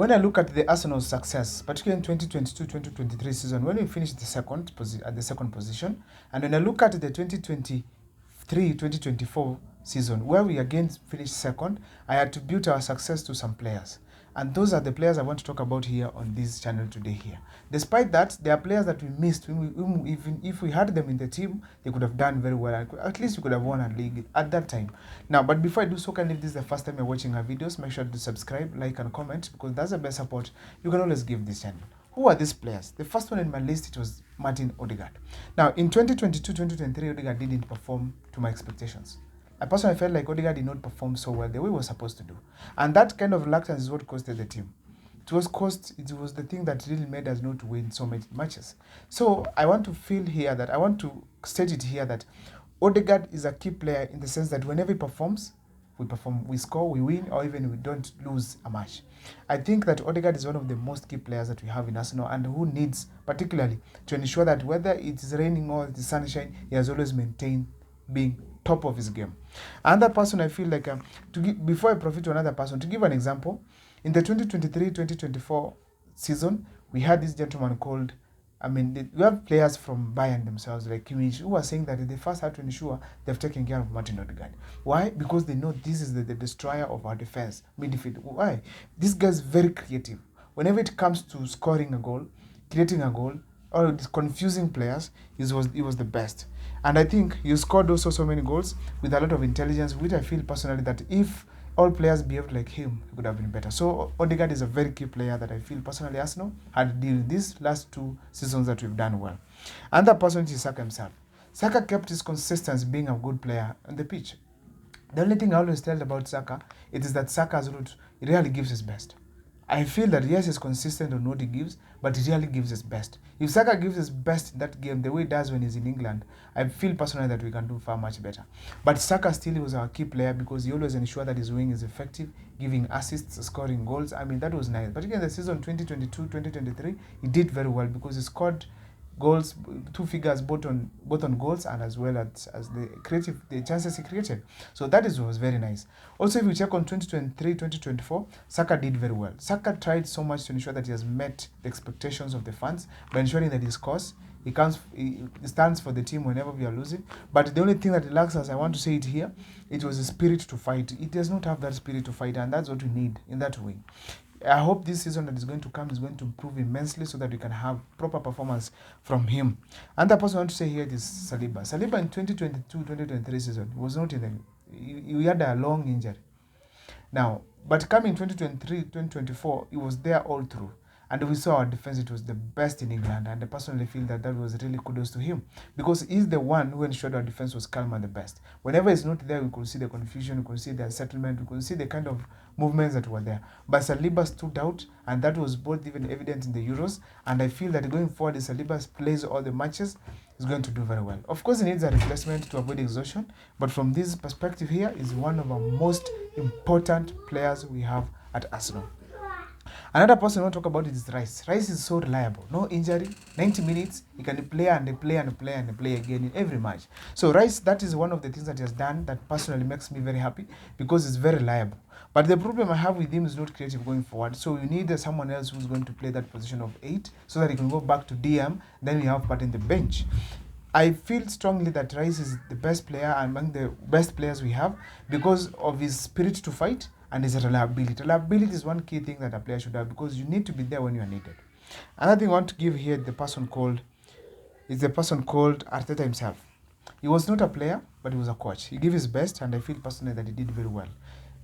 when I look at the Arsenal's success, particularly in 2022-2023 season, when we finished at the second position, and when I look at the 2023-2024 season, where we again finished second, I attribute our success to some players. And those are the players I want to talk about here on this channel today here. Despite that, there are players that we missed. Even if we had them in the team, they could have done very well. At least we could have won a league at that time. Now, but before I do so, if this is the first time you're watching our videos, make sure to subscribe, like, and comment, because that's the best support you can always give this channel. Who are these players? The first one in my list, it was Martin Odegaard. Now, in 2022-2023, Odegaard didn't perform to my expectations. I personally felt like Odegaard did not perform so well the way he was supposed to do. And that kind of reluctance is what costed the team. It was the thing that really made us not win so many matches. So I want to state it here that Odegaard is a key player in the sense that whenever he performs, we score, we win, or even we don't lose a match. I think that Odegaard is one of the most key players that we have in Arsenal, and who needs particularly to ensure that whether it is raining or it is sunshine, he has always maintained being top of his game. Another person I feel like before I profit to another person, to give an example, in the 2023-2024 season, we had this gentleman called, we have players from Bayern themselves, like Kimmich, who are saying that they first have to ensure they've taken care of Martin Odegaard. Why? Because they know this is the destroyer of our defense midfield. Why? This guy is very creative. Whenever it comes to scoring a goal, creating a goal, or confusing players, he was the best. And I think he scored also so many goals with a lot of intelligence, which I feel personally that if all players behaved like him, he could have been better. So Odegaard is a very key player that I feel personally Arsenal had during these last two seasons that we've done well. Another person is Saka himself. Saka kept his consistency being a good player on the pitch. The only thing I always tell about Saka, it is that Saka's route, he really gives his best. I feel that yes, he's consistent on what he gives, but he really gives his best. If Saka gives his best in that game, the way he does when he's in England, I feel personally that we can do far much better. But Saka still was our key player because he always ensured that his wing is effective, giving assists, scoring goals. That was nice. But again, the season 2022-2023, he did very well because he scored goals, two figures both on goals and as well as the chances he created. So that was very nice. Also, if you check on 2023-2024, Saka did very well. Saka tried so much to ensure that he has met the expectations of the fans by ensuring that he scores. He stands for the team whenever we are losing. But the only thing that lacks us, I want to say it here, it was a spirit to fight. It does not have that spirit to fight, and that's what we need in that wing. I hope this season that is going to come is going to improve immensely so that we can have proper performance from him. And the person I want to say here is Saliba. Saliba in 2022-2023 season was not in he had a long injury. Now, but coming 2023-2024, he was there all through. And we saw our defense, it was the best in England. And I personally feel that was really kudos to him. Because he's the one who ensured our defense was calm and the best. Whenever he's not there, we could see the confusion, we could see the unsettlement, we could see the kind of movements that were there. But Saliba stood out, and that was both even evident in the Euros. And I feel that going forward, if Saliba plays all the matches, he's going to do very well. Of course, he needs a replacement to avoid exhaustion. But from this perspective here, he's one of our most important players we have at Arsenal. Another person I want to talk about is Rice. Rice is so reliable. No injury, 90 minutes, he can play and play and play and play again in every match. So Rice, that is one of the things that he has done that personally makes me very happy because he's very reliable. But the problem I have with him is not creative going forward. So you need someone else who's going to play that position of 8 so that he can go back to DM. Then we have Pat in the bench. I feel strongly that Rice is the best player among the best players we have because of his spirit to fight and his reliability. Reliability is one key thing that a player should have because you need to be there when you are needed. Another thing I want to give here the person called Arteta himself. He was not a player, but he was a coach. He gave his best, and I feel personally that he did very well.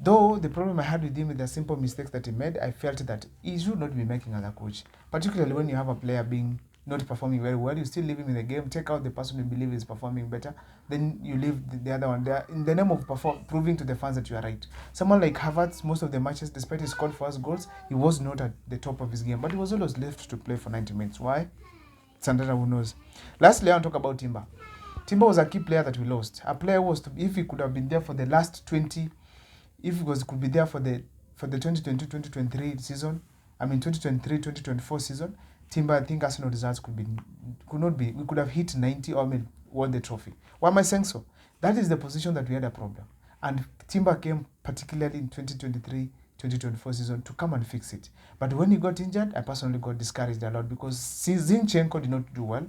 Though the problem I had with him with the simple mistakes that he made, I felt that he should not be making as a coach, particularly when you have a player being not performing very well. You still leave him in the game, take out the person you believe is performing better, then you leave the other one there in the name of proving to the fans that you are right. Someone like Havertz, most of the matches, despite he scored first goals, he was not at the top of his game, but he was always left to play for 90 minutes. Why? Sandra, who knows. Lastly, I want to talk about Timber. Timber was a key player that we lost. A player who was if he could have been there for the last 20, if he could be there for the 2022-2023 season, 2023-2024 season, Timber, I think Arsenal results could not be. We could have hit 90 or won the trophy. Why am I saying so? That is the position that we had a problem. And Timber came particularly in 2023 2024 season to come and fix it. But when he got injured, I personally got discouraged a lot because Zinchenko did not do well.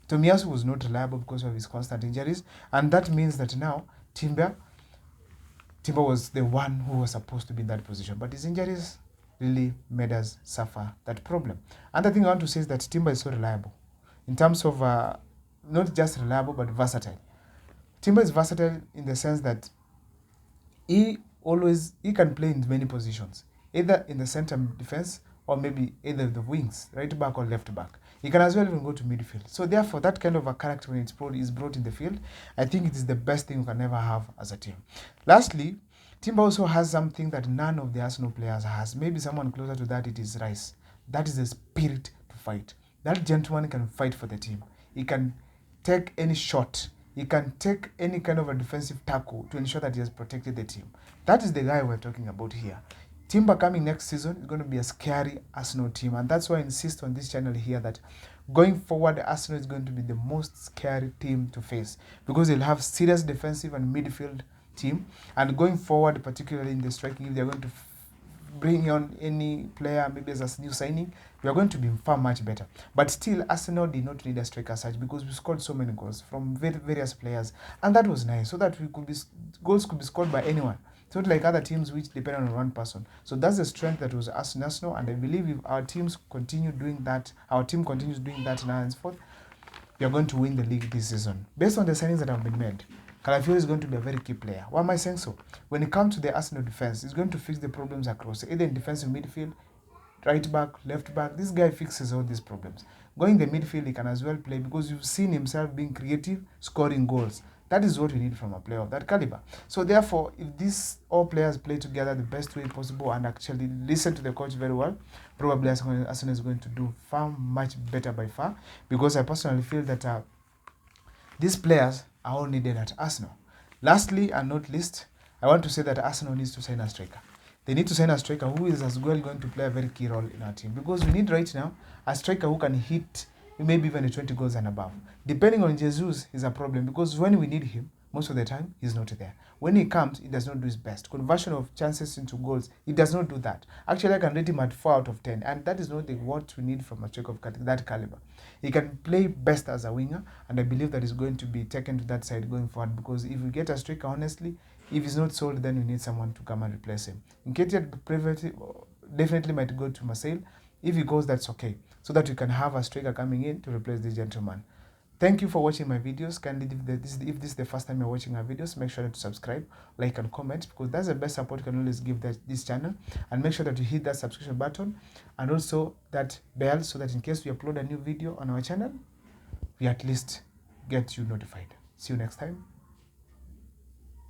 Tomiyasu was not reliable because of his constant injuries, and that means that now Timber was the one who was supposed to be in that position, but his injuries really made us suffer that problem. Another thing I want to say is that Timber is so reliable in terms of not just reliable but versatile. Timber is versatile in the sense that he can play in many positions, either in the center defense or maybe either the wings, right back or left back. He can as well even go to midfield. So therefore, that kind of a character when is brought in the field, I think it is the best thing you can ever have as a team. Lastly, Timber also has something that none of the Arsenal players has. Maybe someone closer to that, it is Rice. That is the spirit to fight. That gentleman can fight for the team. He can take any shot. He can take any kind of a defensive tackle to ensure that he has protected the team. That is the guy we're talking about here. Timber coming next season is going to be a scary Arsenal team, and that's why I insist on this channel here that going forward, Arsenal is going to be the most scary team to face because they'll have serious defensive and midfield team, and going forward, particularly in the striking, if they're going to bring on any player, maybe as a new signing, we are going to be far much better. But still, Arsenal did not need a striker as such because we scored so many goals from various players, and that was nice, so that goals could be scored by anyone. It's not like other teams which depend on one person. So that's the strength that was Arsenal, and I believe if our teams continue doing that, our team continues doing that now and henceforth, we are going to win the league this season. Based on the signings that have been made, Calafiori is going to be a very key player. Why am I saying so? When it comes to the Arsenal defense, he's going to fix the problems across, either in defensive midfield, right back, left back. This guy fixes all these problems. Going the midfield, he can as well play because you've seen himself being creative, scoring goals. That is what we need from a player of that caliber. So therefore, if these all players play together the best way possible and actually listen to the coach very well, probably Arsenal is going to do far much better by far, because I personally feel that these players are all needed at Arsenal. Lastly and not least, I want to say that Arsenal needs to sign a striker. They need to sign a striker who is as well going to play a very key role in our team, because we need right now a striker who can hit maybe even 20 goals and above. Depending on Jesus is a problem, because when we need him, most of the time, he's not there. When he comes, he does not do his best. Conversion of chances into goals, he does not do that. Actually, I can rate him at 4 out of 10, and that is not what we need from a striker of that caliber. He can play best as a winger, and I believe that he's going to be taken to that side going forward, because if we get a striker, honestly, if he's not sold, then we need someone to come and replace him. Nketiah definitely might go to Marseille. If he goes, that's okay, so that we can have a striker coming in to replace this gentleman. Thank you for watching my videos. Kindly, if this is the first time you're watching my videos, make sure to subscribe, like, and comment, because that's the best support you can always give this channel. And make sure that you hit that subscription button and also that bell, so that in case we upload a new video on our channel, we at least get you notified. See you next time.